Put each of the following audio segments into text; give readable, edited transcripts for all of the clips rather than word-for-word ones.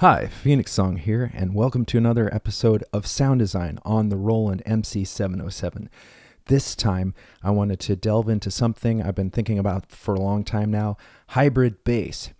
Hi, Phoenix Song here, and welcome to another episode of Sound Design on the Roland MC707. This time, I wanted to delve into something I've been thinking about for a long time now, hybrid bass.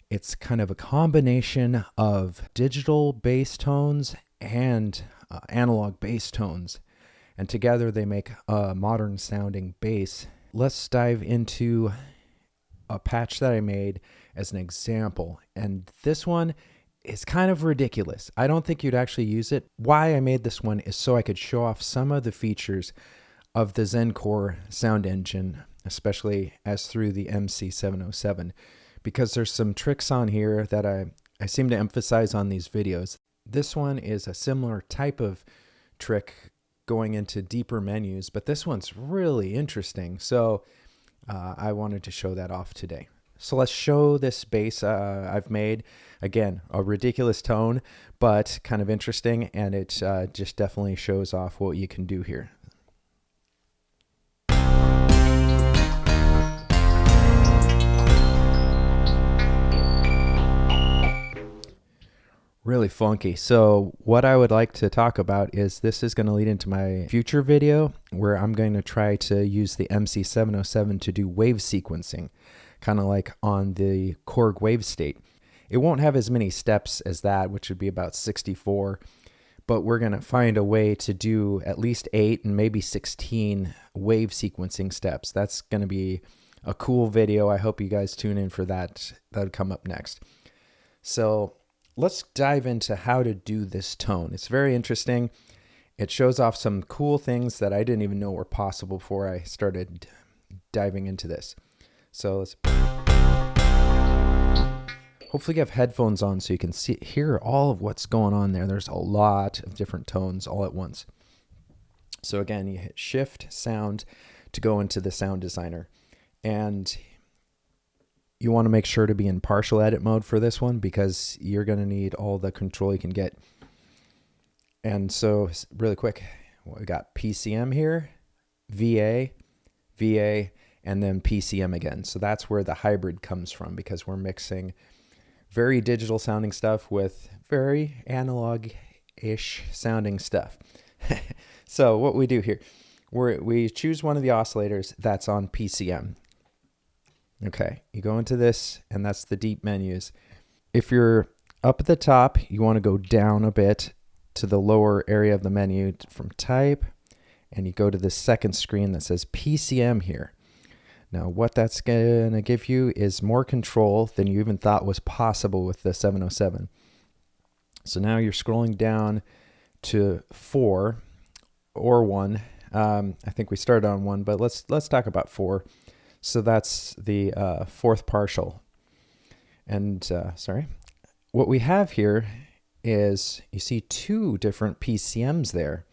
It's kind of a combination of digital bass tones and analog bass tones, and together they make a modern sounding bass. Let's dive into a patch that I made as an example, and this one is kind of ridiculous. I don't think you'd actually use it. Why I made this one is so I could show off some of the features of the Zen-Core sound engine, especially as through the MC707, because there's some tricks on here that I seem to emphasize on these videos. This one is a similar type of trick going into deeper menus, but this one's really interesting. So I wanted to show that off today. So let's show this bass I've made. Again, a ridiculous tone, but kind of interesting, and it just definitely shows off what you can do here. Really funky. So what I would like to talk about is this is going to lead into my future video where I'm going to try to use the MC707 to do wave sequencing, kind of like on the Korg wave state. It won't have as many steps as that, which would be about 64, but we're going to find a way to do at least 8 and maybe 16 wave sequencing steps. That's going to be a cool video. I hope you guys tune in for that. That'll come up next. So let's dive into how to do this tone. It's very interesting. It shows off some cool things that I didn't even know were possible before I started diving into this. So let's hopefully you have headphones on so you can hear all of what's going on there. There's a lot of different tones all at once. So again, you hit Shift Sound to go into the sound designer. And you want to make sure to be in partial edit mode for this one because you're going to need all the control you can get. And so really quick, we got PCM here, VA, and then PCM again. So that's where the hybrid comes from because we're mixing very digital sounding stuff with very analog-ish sounding stuff. So what we do here, we choose one of the oscillators that's on PCM. Okay, you go into this, and that's the deep menus. If you're up at the top, you want to go down a bit to the lower area of the menu from type, and you go to the second screen that says PCM here. Now, what that's going to give you is more control than you even thought was possible with the 707. So now you're scrolling down to 4 or 1. I think we started on 1, but let's talk about 4. So that's the fourth partial. And what we have here is you see 2 different PCMs there.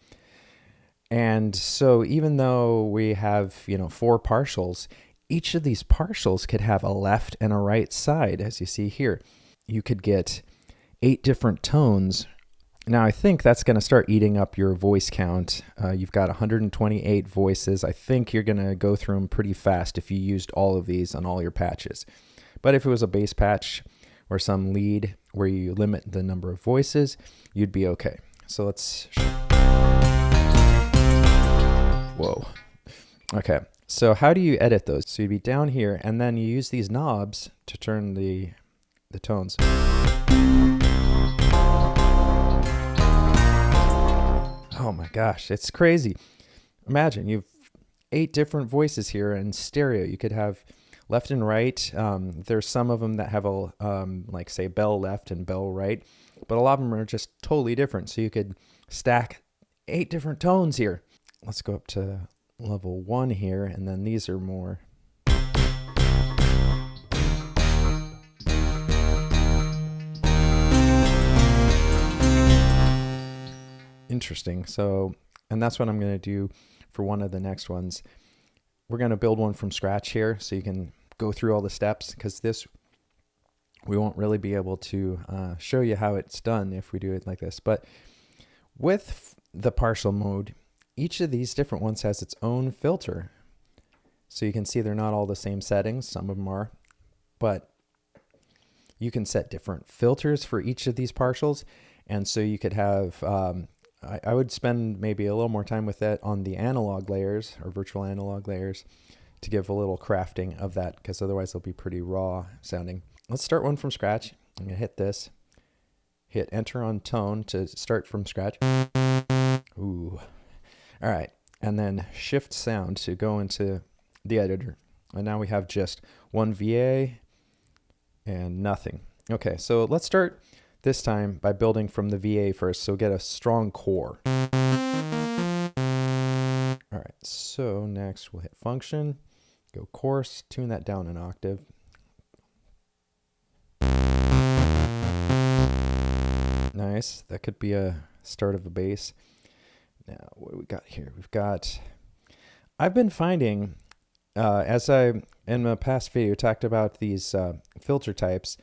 And so even though we have 4 partials, each of these partials could have a left and a right side, as you see here. You could get 8 different tones. Now, I think that's going to start eating up your voice count. You've got 128 voices. I think you're going to go through them pretty fast if you used all of these on all your patches. But if it was a bass patch or some lead where you limit the number of voices, you'd be okay. So let's... Whoa. Okay. So how do you edit those? So you'd be down here, and then you use these knobs to turn the tones. Oh my gosh, it's crazy. Imagine you've 8 different voices here in stereo. You could have left and right. There's some of them that have a like say bell left and bell right, but a lot of them are just totally different. So you could stack 8 different tones here. Let's go up to level 1 here, and then these are more. Interesting. So, and that's what I'm going to do for one of the next ones. We're going to build one from scratch here so you can go through all the steps, because this, we won't really be able to show you how it's done if we do it like this. But with the partial mode, each of these different ones has its own filter. So you can see they're not all the same settings. Some of them are, but you can set different filters for each of these partials. And so you could have, I would spend maybe a little more time with that on the analog layers or virtual analog layers to give a little crafting of that, because otherwise they'll be pretty raw sounding. Let's start one from scratch. I'm gonna hit this, hit enter on tone to start from scratch. Ooh, all right. And then shift sound to go into the editor. And now we have just one VA and nothing. Okay, so let's start this time by building from the VA first, so get a strong core. All right, so next we'll hit function, go coarse, tune that down an octave. Nice, that could be a start of a bass. Now, what do we got here? I've been finding, as I, in a past video, talked about these filter types,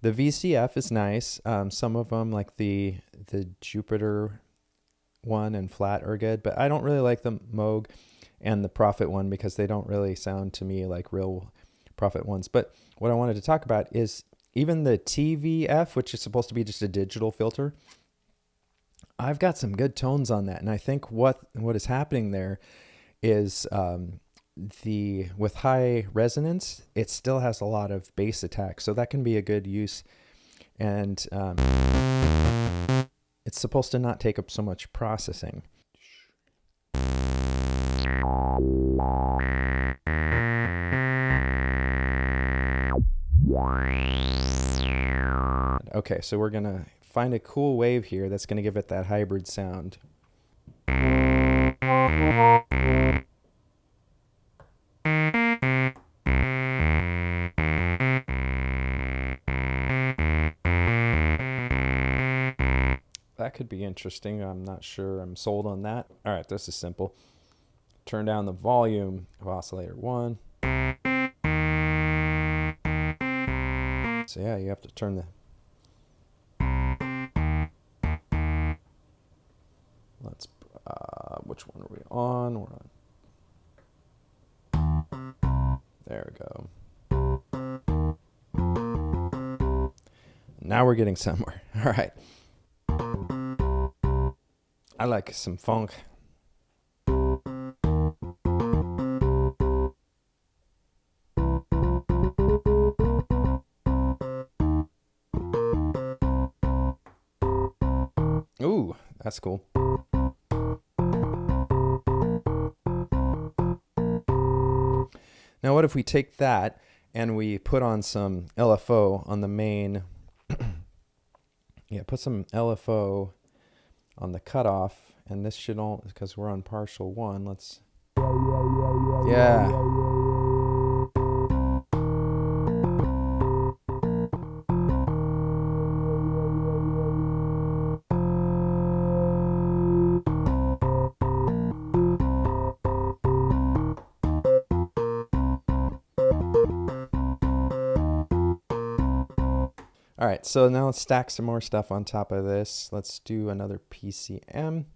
the VCF is nice. Some of them, like the Jupiter one and flat, are good, but I don't really like the Moog and the Prophet one because they don't really sound to me like real Prophet ones. But what I wanted to talk about is even the TVF, which is supposed to be just a digital filter. I've got some good tones on that, and I think what is happening there is with high resonance, it still has a lot of bass attack, so that can be a good use. And it's supposed to not take up so much processing. Okay, so we're gonna find a cool wave here that's gonna give it that hybrid sound. That could be interesting. I'm not sure I'm sold on that. All right, this is simple. Turn down the volume of oscillator 1. So yeah, you have to turn the... Let's, which one are we on? We're on... There we go. Now we're getting somewhere. All right. I like some funk. Ooh, that's cool. Now what if we take that and we put on some LFO on the main... Yeah, put some LFO on the cutoff, and this should all, because we're on partial 1, let's... Yeah. All right, so now let's stack some more stuff on top of this. Let's do another PCM.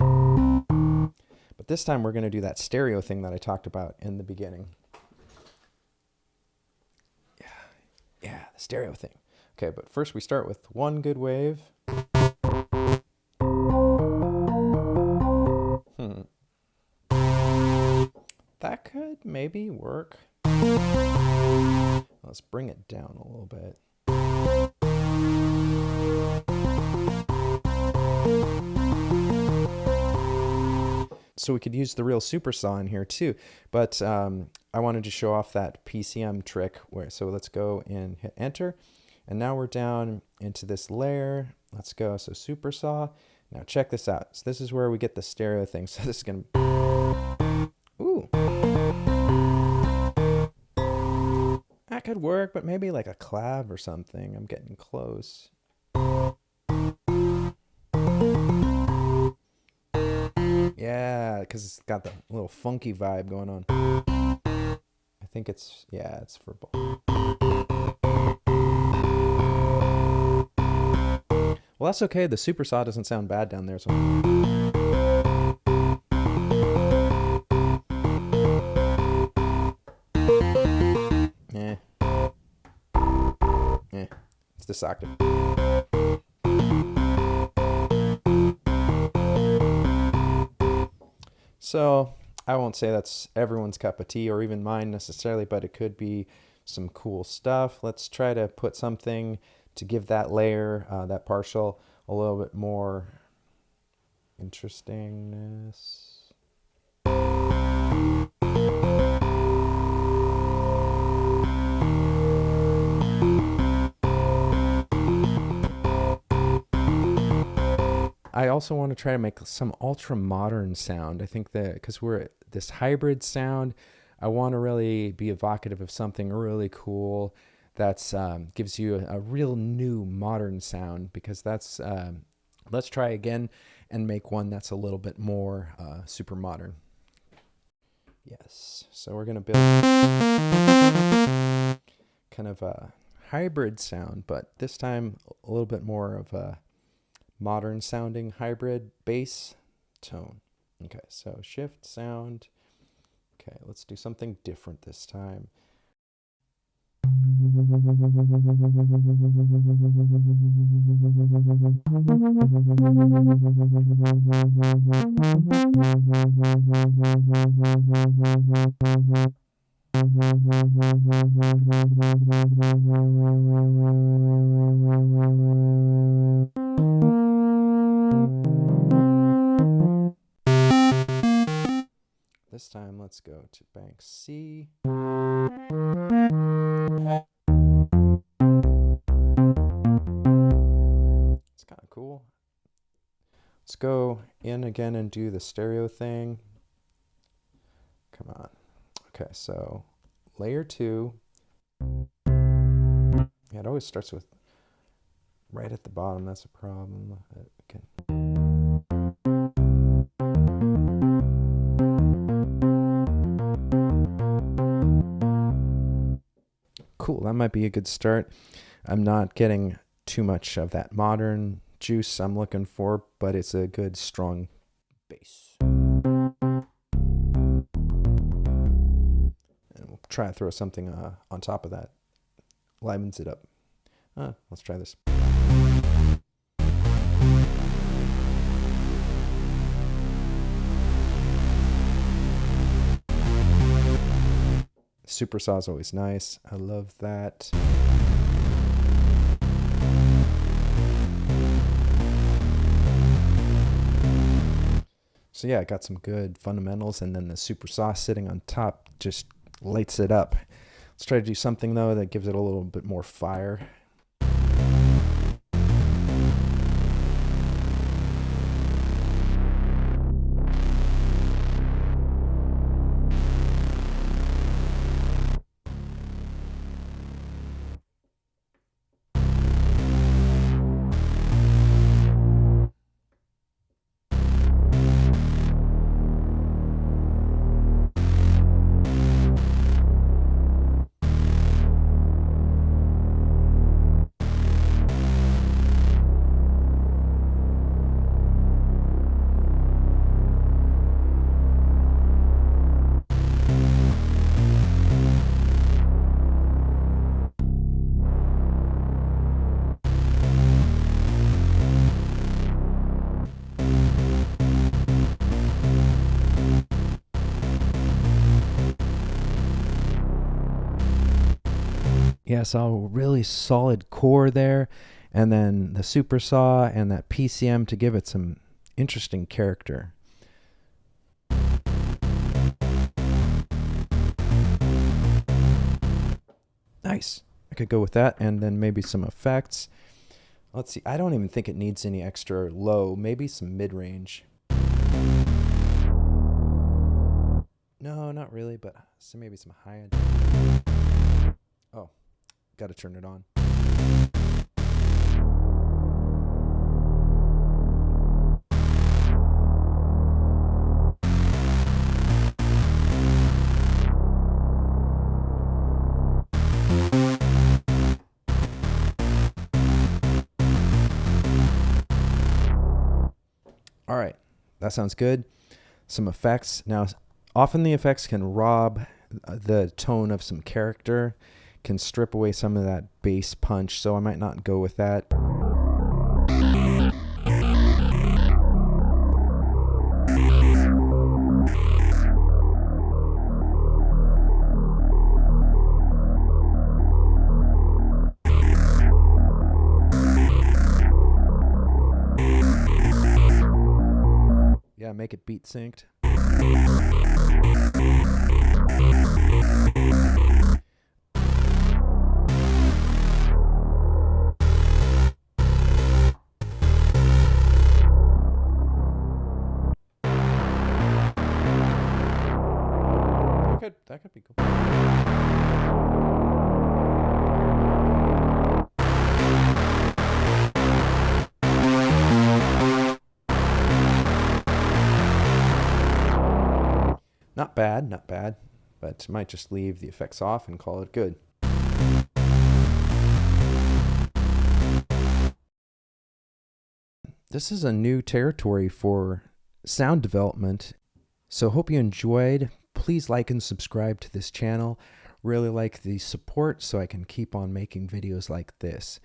But this time we're going to do that stereo thing that I talked about in the beginning. Yeah, the stereo thing. Okay, but first we start with one good wave. That could maybe work. Let's bring it down a little bit. So we could use the real super saw in here too, but I wanted to show off that PCM trick. So let's go and hit enter, and now we're down into this layer. Let's go, so super saw. Now check this out. So this is where we get the stereo thing. So this is gonna, ooh, that could work, but maybe like a clav or something. I'm getting close. Yeah, because it's got the little funky vibe going on. I think it's, yeah, it's for both. Well, that's okay. The super saw doesn't sound bad down there. So. this octave. So I won't say that's everyone's cup of tea or even mine necessarily, but it could be some cool stuff. Let's try to put something to give that layer, that partial, a little bit more interestingness. I also want to try to make some ultra modern sound. I think that because we're this hybrid sound, I want to really be evocative of something really cool that's gives you a real new modern sound, because that's let's try again and make one that's a little bit more super modern. Yes, so we're going to build kind of a hybrid sound, but this time a little bit more of a modern sounding hybrid bass tone. Okay, so shift sound. Okay, let's do something different this time. This time, let's go to bank C. It's kind of cool. Let's go in again and do the stereo thing. Come on. Okay, so layer 2. Yeah, it always starts with right at the bottom. That's a problem. Okay. Cool, that might be a good start. I'm not getting too much of that modern juice I'm looking for, but it's a good strong bass. And we'll try to throw something on top of that. Livens it up. Let's try this. Super saw is always nice. I love that. So yeah, I got some good fundamentals, and then the super saw sitting on top just lights it up. Let's try to do something though that gives it a little bit more fire. Yeah, so really solid core there, and then the super saw and that PCM to give it some interesting character. Nice. I could go with that, and then maybe some effects. Let's see. I don't even think it needs any extra low. Maybe some mid-range. No, not really, but maybe some high end. Oh, got to turn it on. All right, that sounds good. Some effects. Now, often the effects can rob the tone of some character. can strip away some of that bass punch, so I might not go with that. Yeah, make it beat synced. That could be cool. Not bad, not bad, but might just leave the effects off and call it good. This is a new territory for sound development, so hope you enjoyed. Please like and subscribe to this channel. Really like the support so I can keep on making videos like this.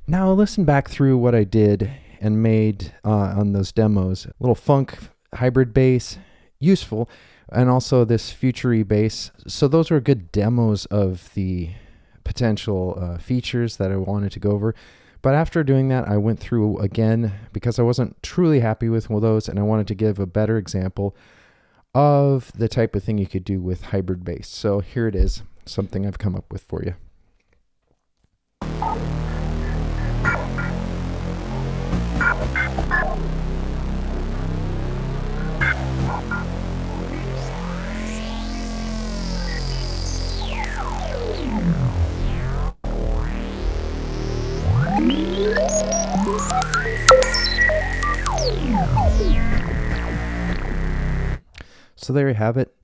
Now listen back through what I did and made on those demos. A little funk hybrid bass, useful, and also this future-y bass. So those were good demos of the potential features that I wanted to go over. But after doing that, I went through again because I wasn't truly happy with those, and I wanted to give a better example of the type of thing you could do with hybrid bass. So here it is, something I've come up with for you. So there you have it,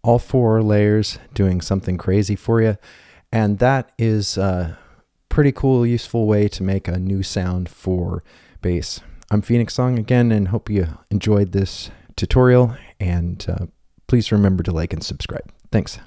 all 4 layers doing something crazy for you, and that is a pretty cool, useful way to make a new sound for bass. I'm Phoenix Song again, and hope you enjoyed this tutorial, and please remember to like and subscribe. Thanks.